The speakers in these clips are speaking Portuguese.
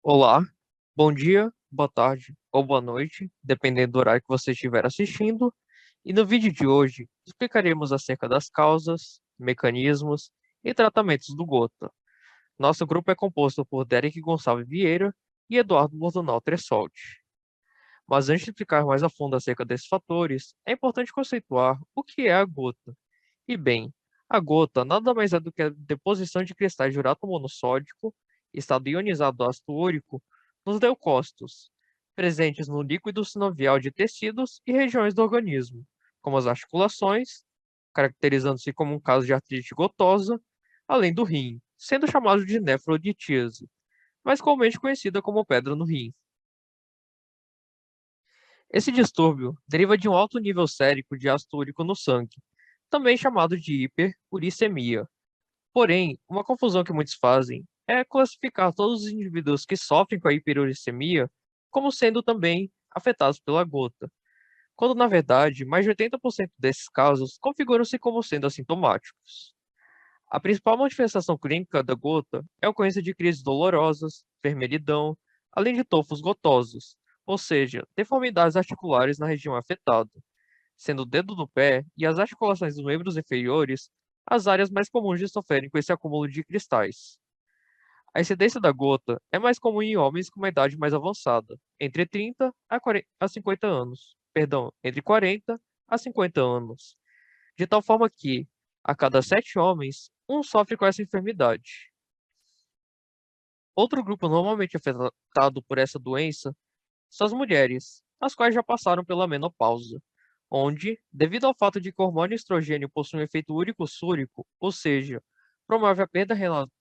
Olá, bom dia, boa tarde ou boa noite, dependendo do horário que você estiver assistindo. E no vídeo de hoje explicaremos acerca das causas, mecanismos e tratamentos do Gota. Nosso grupo é composto por Derek Gonçalves Vieira e Eduardo Bordonal Tressolti. Mas antes de explicar mais a fundo acerca desses fatores, é importante conceituar o que é a gota. E bem, a gota nada mais é do que a deposição de cristais de urato monossódico, estado ionizado do ácido úrico, nos leucócitos, presentes no líquido sinovial de tecidos e regiões do organismo, como as articulações, caracterizando-se como um caso de artrite gotosa, além do rim, sendo chamado de nefrolitíase, mais comumente conhecida como pedra no rim. Esse distúrbio deriva de um alto nível sérico de ácido úrico no sangue, também chamado de hiperuricemia. Porém, uma confusão que muitos fazem é classificar todos os indivíduos que sofrem com a hiperuricemia como sendo também afetados pela gota, quando na verdade mais de 80% desses casos configuram-se como sendo assintomáticos. A principal manifestação clínica da gota é a ocorrência de crises dolorosas, vermelhidão, além de tofos gotosos, ou seja, deformidades articulares na região afetada, sendo o dedo do pé e as articulações dos membros inferiores as áreas mais comuns de sofrerem com esse acúmulo de cristais. A incidência da gota é mais comum em homens com uma idade mais avançada, entre 30 a 40 a 50 anos, perdão, entre 40 a 50 anos, de tal forma que, a cada 7 homens, um sofre com essa enfermidade. Outro grupo normalmente afetado por essa doença são as mulheres, as quais já passaram pela menopausa, onde, devido ao fato de que o hormônio estrogênio possui um efeito úrico-súrico, ou seja, promove a perda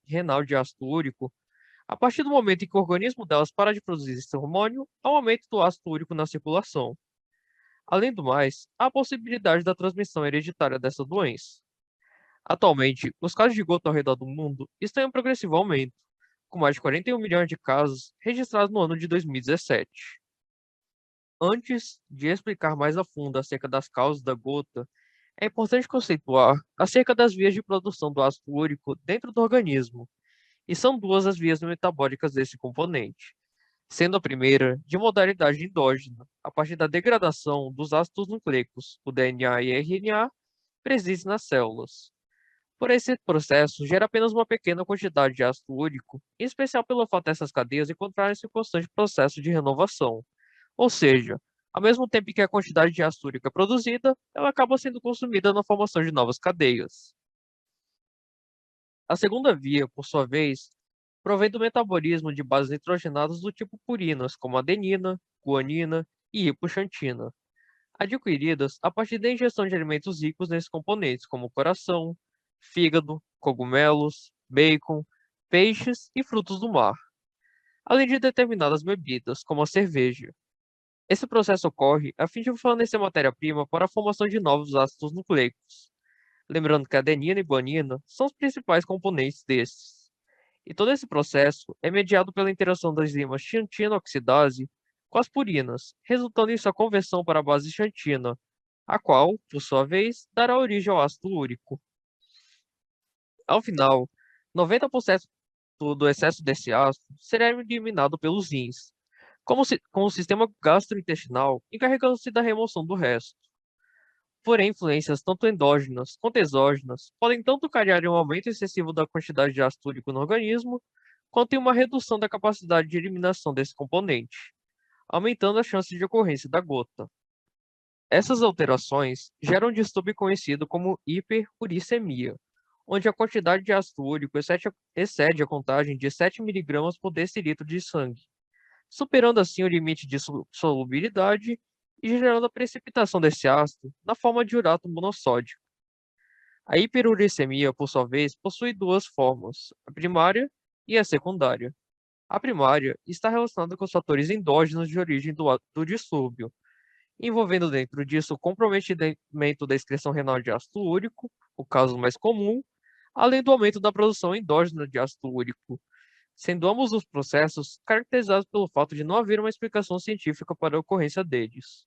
renal de ácido úrico, a partir do momento em que o organismo delas para de produzir esse hormônio, há um aumento do ácido úrico na circulação. Além do mais, há a possibilidade da transmissão hereditária dessa doença. Atualmente, os casos de gota ao redor do mundo estão em progressivo aumento, com mais de 41 milhões de casos registrados no ano de 2017. Antes de explicar mais a fundo acerca das causas da gota, é importante conceituar acerca das vias de produção do ácido úrico dentro do organismo, e são duas as vias metabólicas desse componente, sendo a primeira de modalidade endógena, a partir da degradação dos ácidos nucleicos, o DNA e RNA, presentes nas células. Por esse processo, gera apenas uma pequena quantidade de ácido úrico, em especial pelo fato dessas cadeias encontrarem-se em constante processo de renovação. Ou seja, ao mesmo tempo que a quantidade de ácido úrico é produzida, ela acaba sendo consumida na formação de novas cadeias. A segunda via, por sua vez, provém do metabolismo de bases nitrogenadas do tipo purinas, como adenina, guanina e hipoxantina, adquiridas a partir da ingestão de alimentos ricos nesses componentes, como coração, fígado, cogumelos, bacon, peixes e frutos do mar, além de determinadas bebidas, como a cerveja. Esse processo ocorre a fim de fornecer matéria-prima para a formação de novos ácidos nucleicos. Lembrando que a adenina e guanina são os principais componentes desses. E todo esse processo é mediado pela interação das enzimas xantina oxidase com as purinas, resultando em sua conversão para a base xantina, a qual, por sua vez, dará origem ao ácido úrico. Ao final, 90% do excesso desse ácido será eliminado pelos rins, com o sistema gastrointestinal encarregando-se da remoção do resto. Porém, influências tanto endógenas quanto exógenas podem tanto causar um aumento excessivo da quantidade de ácido úrico no organismo, quanto em uma redução da capacidade de eliminação desse componente, aumentando a chance de ocorrência da gota. Essas alterações geram um distúrbio conhecido como hiperuricemia, onde a quantidade de ácido úrico excede a contagem de 7 miligramas por decilitro de sangue, superando assim o limite de solubilidade e gerando a precipitação desse ácido na forma de urato monossódico. A hiperuricemia, por sua vez, possui duas formas, a primária e a secundária. A primária está relacionada com os fatores endógenos de origem do distúrbio, envolvendo dentro disso o comprometimento da excreção renal de ácido úrico, o caso mais comum, além do aumento da produção endógena de ácido úrico, sendo ambos os processos caracterizados pelo fato de não haver uma explicação científica para a ocorrência deles.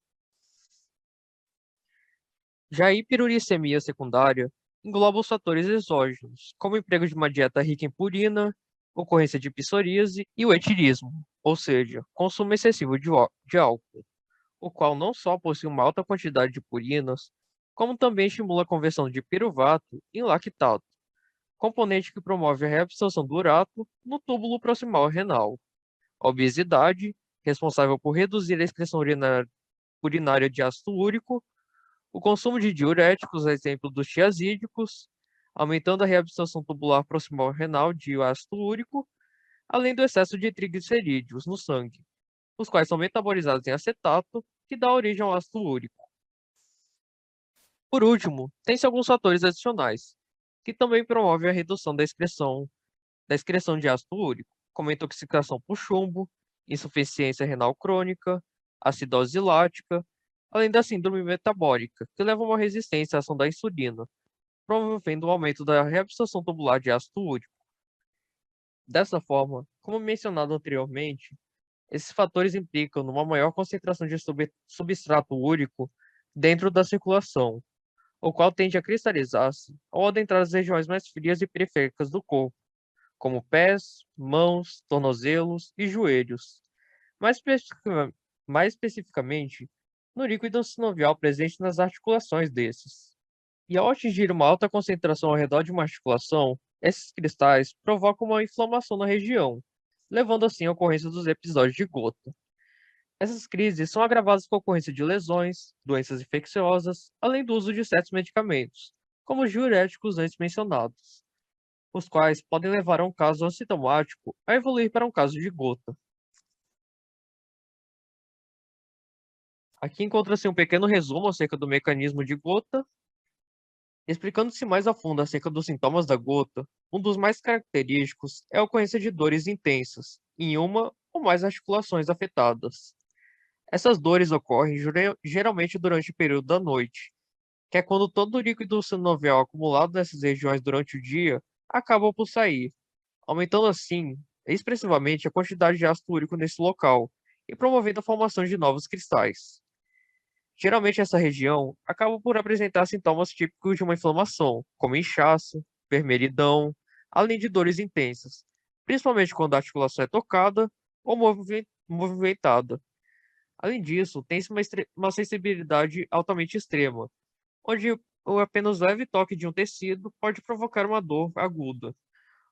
Já a hiperuricemia secundária engloba os fatores exógenos, como o emprego de uma dieta rica em purina, ocorrência de psoríase e o etilismo, ou seja, consumo excessivo de álcool, o qual não só possui uma alta quantidade de purinas, como também estimula a conversão de piruvato em lactato, componente que promove a reabsorção do urato no túbulo proximal renal. A obesidade, responsável por reduzir a excreção urinária de ácido úrico, o consumo de diuréticos, a exemplo dos tiazídicos, aumentando a reabsorção tubular proximal renal de ácido úrico, além do excesso de triglicerídeos no sangue, os quais são metabolizados em acetato, que dá origem ao ácido úrico. Por último, tem-se alguns fatores adicionais, que também promovem a redução da excreção de ácido úrico, como a intoxicação por chumbo, insuficiência renal crônica, acidose lática, além da síndrome metabólica, que leva a uma resistência à ação da insulina, promovendo o aumento da reabsorção tubular de ácido úrico. Dessa forma, como mencionado anteriormente, esses fatores implicam numa maior concentração de substrato úrico dentro da circulação, o qual tende a cristalizar-se ao adentrar as regiões mais frias e periféricas do corpo, como pés, mãos, tornozelos e joelhos. Mais, mais especificamente, no líquido sinovial presente nas articulações desses. E ao atingir uma alta concentração ao redor de uma articulação, esses cristais provocam uma inflamação na região, levando assim à ocorrência dos episódios de gota. Essas crises são agravadas com a ocorrência de lesões, doenças infecciosas, além do uso de certos medicamentos, como os diuréticos antes mencionados, os quais podem levar a um caso assintomático a evoluir para um caso de gota. Aqui encontra-se um pequeno resumo acerca do mecanismo de gota. Explicando-se mais a fundo acerca dos sintomas da gota, um dos mais característicos é a ocorrência de dores intensas em uma ou mais articulações afetadas. Essas dores ocorrem geralmente durante o período da noite, que é quando todo o líquido sinovial acumulado nessas regiões durante o dia acaba por sair, aumentando assim expressivamente a quantidade de ácido úrico nesse local e promovendo a formação de novos cristais. Geralmente essa região acaba por apresentar sintomas típicos de uma inflamação, como inchaço, vermelhidão, além de dores intensas, principalmente quando a articulação é tocada ou movimentada. Além disso, tem-se uma sensibilidade altamente extrema, onde o apenas leve toque de um tecido pode provocar uma dor aguda.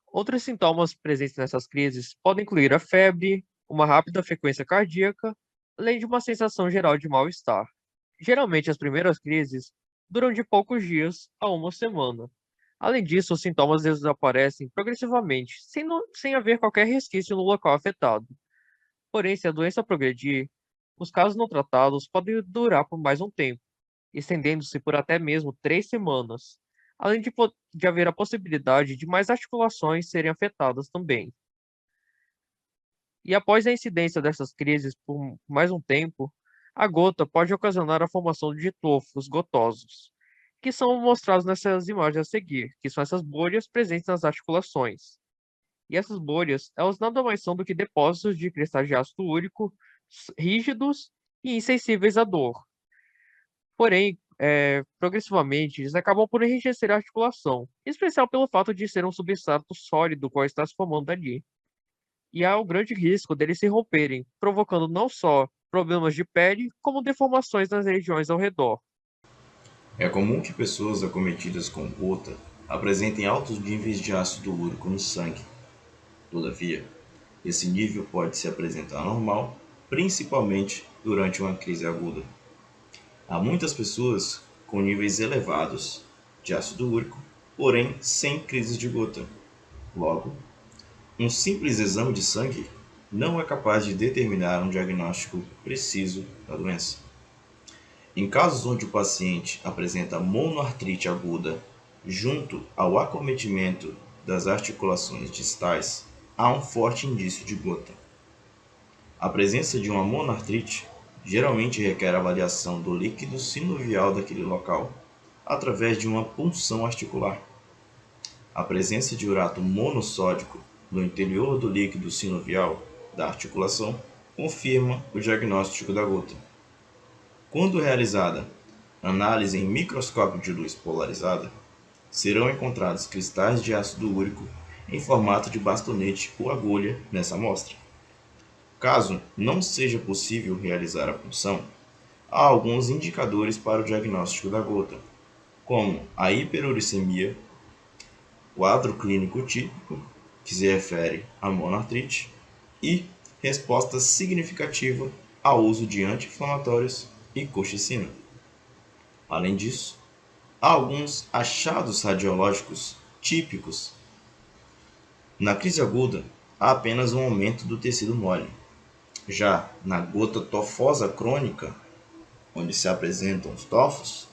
Outros sintomas presentes nessas crises podem incluir a febre, uma rápida frequência cardíaca, além de uma sensação geral de mal-estar. Geralmente, as primeiras crises duram de poucos dias a uma semana. Além disso, os sintomas desaparecem progressivamente, sem haver qualquer resquício no local afetado. Porém, se a doença progredir, os casos não tratados podem durar por mais um tempo, estendendo-se por até mesmo 3 semanas, além de haver a possibilidade de mais articulações serem afetadas também. E após a incidência dessas crises por mais um tempo, a gota pode ocasionar a formação de tofos gotosos, que são mostrados nessas imagens a seguir, que são essas bolhas presentes nas articulações. E essas bolhas, elas nada mais são do que depósitos de cristais de ácido úrico rígidos e insensíveis à dor. Porém, progressivamente, eles acabam por enrijecer a articulação, em especial pelo fato de ser um substrato sólido qual está se formando ali. E há o grande risco deles se romperem, provocando não só problemas de pele, como deformações nas regiões ao redor. É comum que pessoas acometidas com gota apresentem altos níveis de ácido úrico no sangue. Todavia, esse nível pode se apresentar normal, principalmente durante uma crise aguda. Há muitas pessoas com níveis elevados de ácido úrico, porém sem crises de gota. Logo, um simples exame de sangue não é capaz de determinar um diagnóstico preciso da doença. Em casos onde o paciente apresenta monoartrite aguda junto ao acometimento das articulações distais, há um forte indício de gota. A presença de uma monoartrite geralmente requer avaliação do líquido sinovial daquele local, através de uma punção articular. A presença de urato monossódico no interior do líquido sinovial da articulação confirma o diagnóstico da gota. Quando realizada análise em microscópio de luz polarizada, serão encontrados cristais de ácido úrico em formato de bastonete ou agulha nessa amostra. Caso não seja possível realizar a punção, há alguns indicadores para o diagnóstico da gota, como a hiperuricemia, quadro clínico típico, que se refere à monoartrite, e resposta significativa ao uso de anti-inflamatórios e colchicina. Além disso, há alguns achados radiológicos típicos. Na crise aguda, há apenas um aumento do tecido mole. Já na gota tofosa crônica, onde se apresentam os tofos,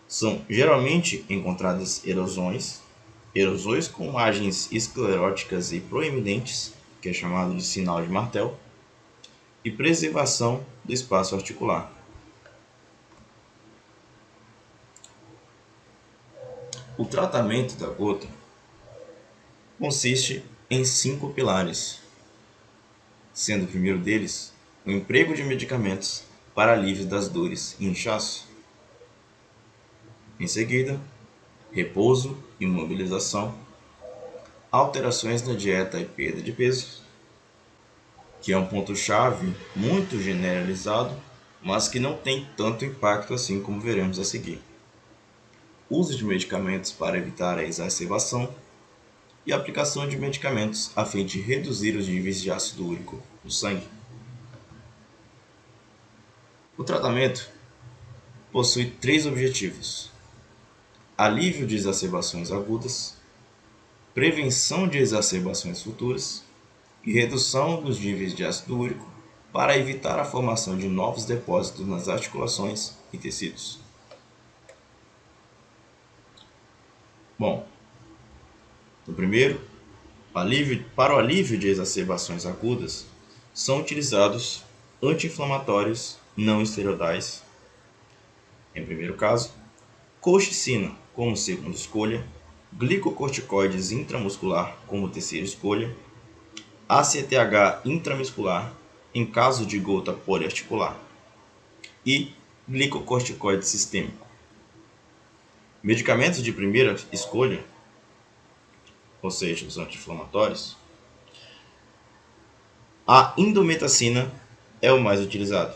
são geralmente encontradas erosões com margens escleróticas e proeminentes, que é chamado de sinal de Martel, e preservação do espaço articular. O tratamento da gota consiste em 5 pilares, sendo o primeiro deles o emprego de medicamentos para alívio das dores e inchaço. Em seguida, repouso e mobilização, alterações na dieta e perda de peso, que é um ponto-chave muito generalizado, mas que não tem tanto impacto assim como veremos a seguir. Uso de medicamentos para evitar a exacerbação e aplicação de medicamentos a fim de reduzir os níveis de ácido úrico no sangue. O tratamento possui 3 objetivos: alívio de exacerbações agudas, prevenção de exacerbações futuras e redução dos níveis de ácido úrico para evitar a formação de novos depósitos nas articulações e tecidos. Bom, no primeiro, para o alívio de exacerbações agudas, são utilizados anti-inflamatórios não esteroidais, em primeiro caso, colchicina como segunda escolha, glicocorticoides intramuscular como terceira escolha, ACTH intramuscular em caso de gota poliarticular e glicocorticoide sistêmico. Medicamentos de primeira escolha, ou seja, os anti-inflamatórios, a indometacina é o mais utilizado.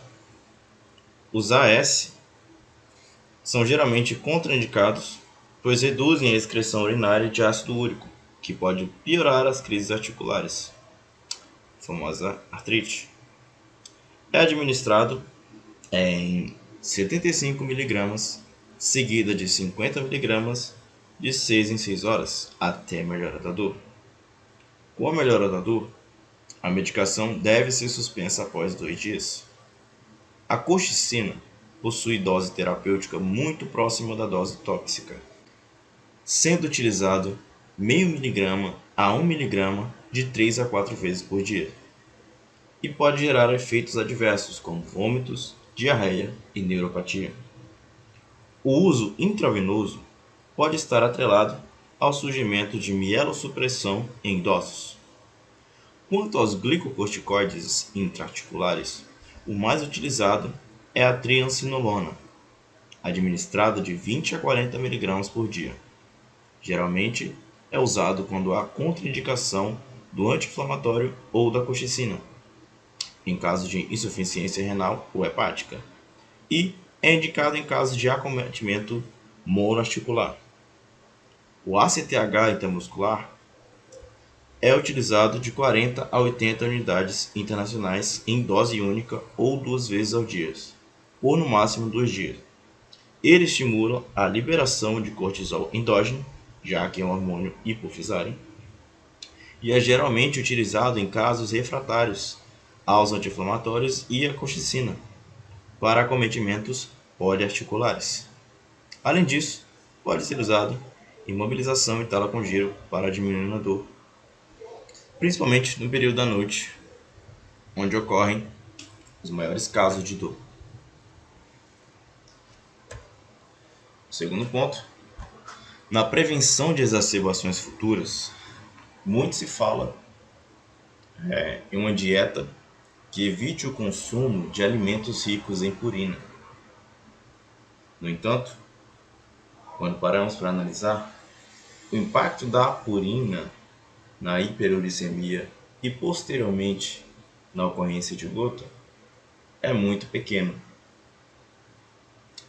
Os AS são geralmente contraindicados, pois reduzem a excreção urinária de ácido úrico, que pode piorar as crises articulares, a famosa artrite. É administrado em 75 mg, seguida de 50 mg, de 6 em 6 horas, até melhora da dor. Com a melhora da dor, a medicação deve ser suspensa após 2 dias. A colchicina possui dose terapêutica muito próxima da dose tóxica, sendo utilizado meio miligrama a 1 mg de 3 a 4 vezes por dia, e pode gerar efeitos adversos como vômitos, diarreia e neuropatia. O uso intravenoso pode estar atrelado ao surgimento de mielossupressão em idosos. Quanto aos glicocorticoides intraarticulares, o mais utilizado é a triamcinolona, administrada de 20 a 40 mg por dia. Geralmente é usado quando há contraindicação do anti-inflamatório ou da colchicina, em caso de insuficiência renal ou hepática, e é indicado em caso de acometimento monoarticular. O ACTH intramuscular é utilizado de 40 a 80 unidades internacionais em dose única ou 2 vezes ao dia, ou no máximo 2 dias. Ele estimula a liberação de cortisol endógeno, já que é um hormônio hipofisário, e é geralmente utilizado em casos refratários aos anti-inflamatórios e à colchicina, para acometimentos poliarticulares. Além disso, pode ser usado em mobilização e tala com giro para diminuir a dor, principalmente no período da noite, onde ocorrem os maiores casos de dor. Segundo ponto, na prevenção de exacerbações futuras, muito se fala em uma dieta que evite o consumo de alimentos ricos em purina. No entanto, quando paramos para analisar, o impacto da purina na hiperuricemia e posteriormente na ocorrência de gota é muito pequeno.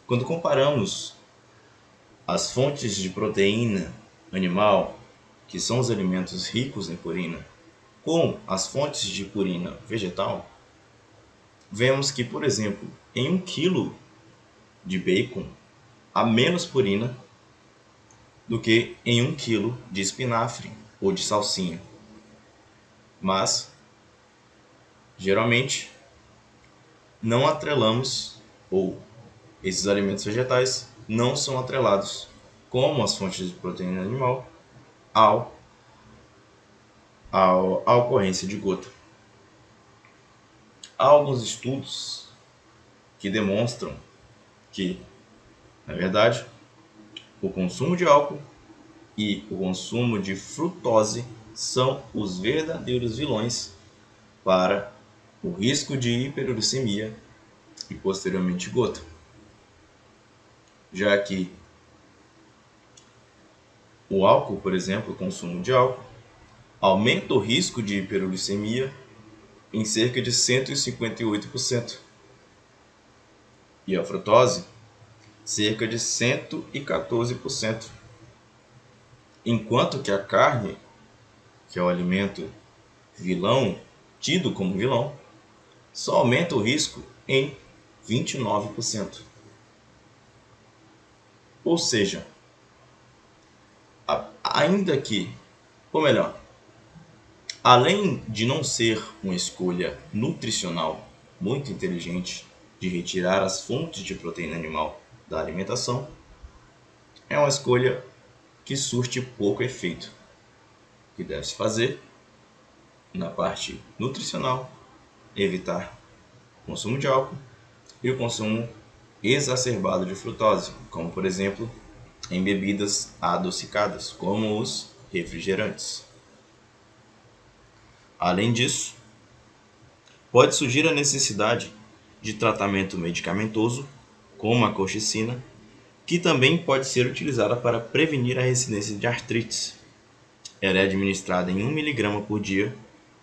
Quando comparamos as fontes de proteína animal, que são os alimentos ricos em purina, com as fontes de purina vegetal, vemos que, por exemplo, em 1 quilo de bacon há menos purina do que em 1 quilo de espinafre ou de salsinha. Mas, geralmente, não atrelamos, ou esses alimentos vegetais não são atrelados, como as fontes de proteína animal, à ocorrência de gota. Há alguns estudos que demonstram que, na verdade, o consumo de álcool e o consumo de frutose são os verdadeiros vilões para o risco de hiperuricemia e posteriormente gota, já que o álcool, por exemplo, o consumo de álcool, aumenta o risco de hiperuricemia em cerca de 158%, e a frutose cerca de 114%, enquanto que a carne, que é o alimento vilão, tido como vilão, só aumenta o risco em 29%. Ou seja, ainda que, ou melhor, além de não ser uma escolha nutricional muito inteligente de retirar as fontes de proteína animal da alimentação, é uma escolha que surte pouco efeito. O que deve-se fazer na parte nutricional, evitar o consumo de álcool e o consumo exacerbado de frutose, como por exemplo em bebidas adocicadas, como os refrigerantes. Além disso, pode surgir a necessidade de tratamento medicamentoso, como a colchicina, que também pode ser utilizada para prevenir a recidência de artrites. Ela é administrada em 1 mg por dia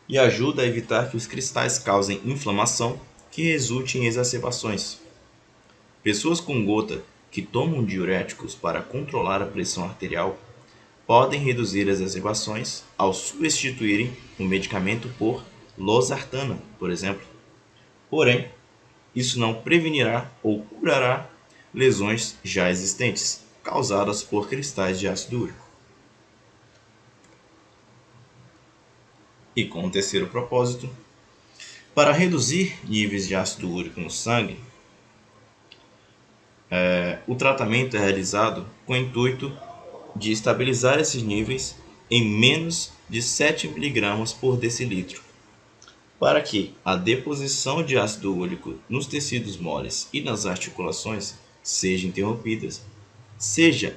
e ajuda a evitar que os cristais causem inflamação que resulte em exacerbações. Pessoas com gota que tomam diuréticos para controlar a pressão arterial podem reduzir as exacerbações ao substituírem o medicamento por losartana, por exemplo. Porém, isso não prevenirá ou curará lesões já existentes, causadas por cristais de ácido úrico. E com o terceiro propósito, para reduzir níveis de ácido úrico no sangue, o tratamento é realizado com o intuito de estabilizar esses níveis em menos de 7 mg por decilitro, para que a deposição de ácido úrico nos tecidos moles e nas articulações seja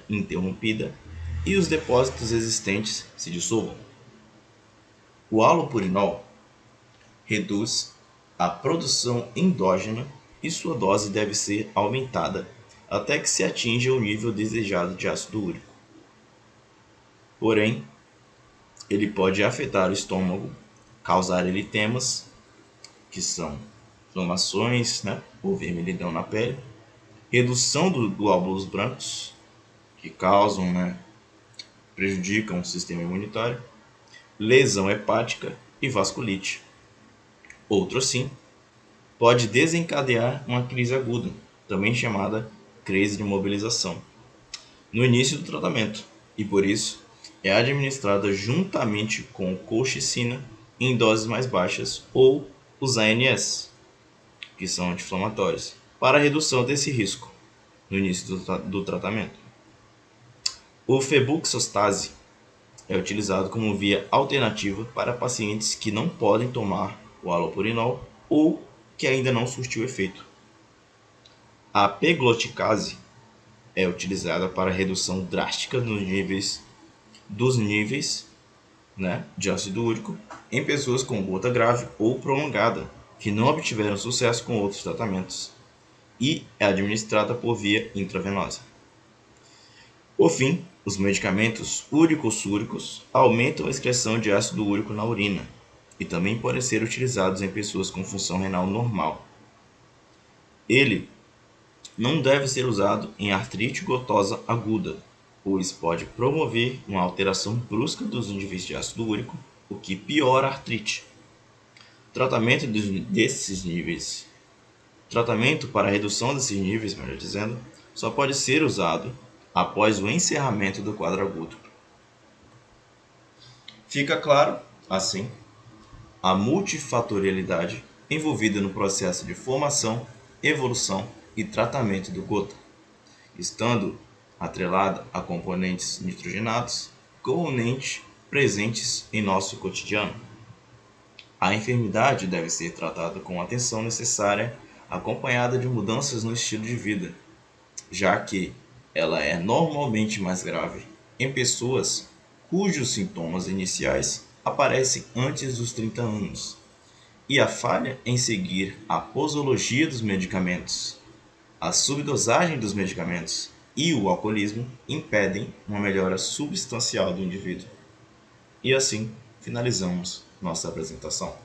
interrompida e os depósitos existentes se dissolvam. O halopurinol reduz a produção endógena e sua dose deve ser aumentada até que se atinja o nível desejado de ácido úrico. Porém, ele pode afetar o estômago, causar eritemas, que são inflamações, ou vermelhidão na pele, redução dos glóbulos brancos, que causam, prejudicam o sistema imunitário, lesão hepática e vasculite. Outro sim, pode desencadear uma crise aguda, também chamada crise de mobilização, no início do tratamento, e por isso é administrada juntamente com colchicina em doses mais baixas ou os ANS, que são anti-inflamatórios, para a redução desse risco no início do tratamento. O febuxostase é utilizado como via alternativa para pacientes que não podem tomar o halopurinol ou que ainda não surtiu efeito. A pegloticase é utilizada para redução drástica dos níveis de ácido úrico em pessoas com gota grave ou prolongada que não obtiveram sucesso com outros tratamentos e é administrada por via intravenosa. Por fim, os medicamentos úrico-súricos aumentam a excreção de ácido úrico na urina e também podem ser utilizados em pessoas com função renal normal. Ele não deve ser usado em artrite gotosa aguda, pois pode promover uma alteração brusca dos níveis de ácido úrico, o que piora a artrite. Tratamento para a redução desses níveis, melhor dizendo, só pode ser usado após o encerramento do quadro agudo. Fica claro, assim, a multifatorialidade envolvida no processo de formação, evolução e tratamento do gota, estando atrelada a componentes nitrogenados comumente presentes em nosso cotidiano. A enfermidade deve ser tratada com a atenção necessária, acompanhada de mudanças no estilo de vida, já que ela é normalmente mais grave em pessoas cujos sintomas iniciais aparecem antes dos 30 anos, e a falha em seguir a posologia dos medicamentos, a subdosagem dos medicamentos e o alcoolismo impedem uma melhora substancial do indivíduo. E assim finalizamos nossa apresentação.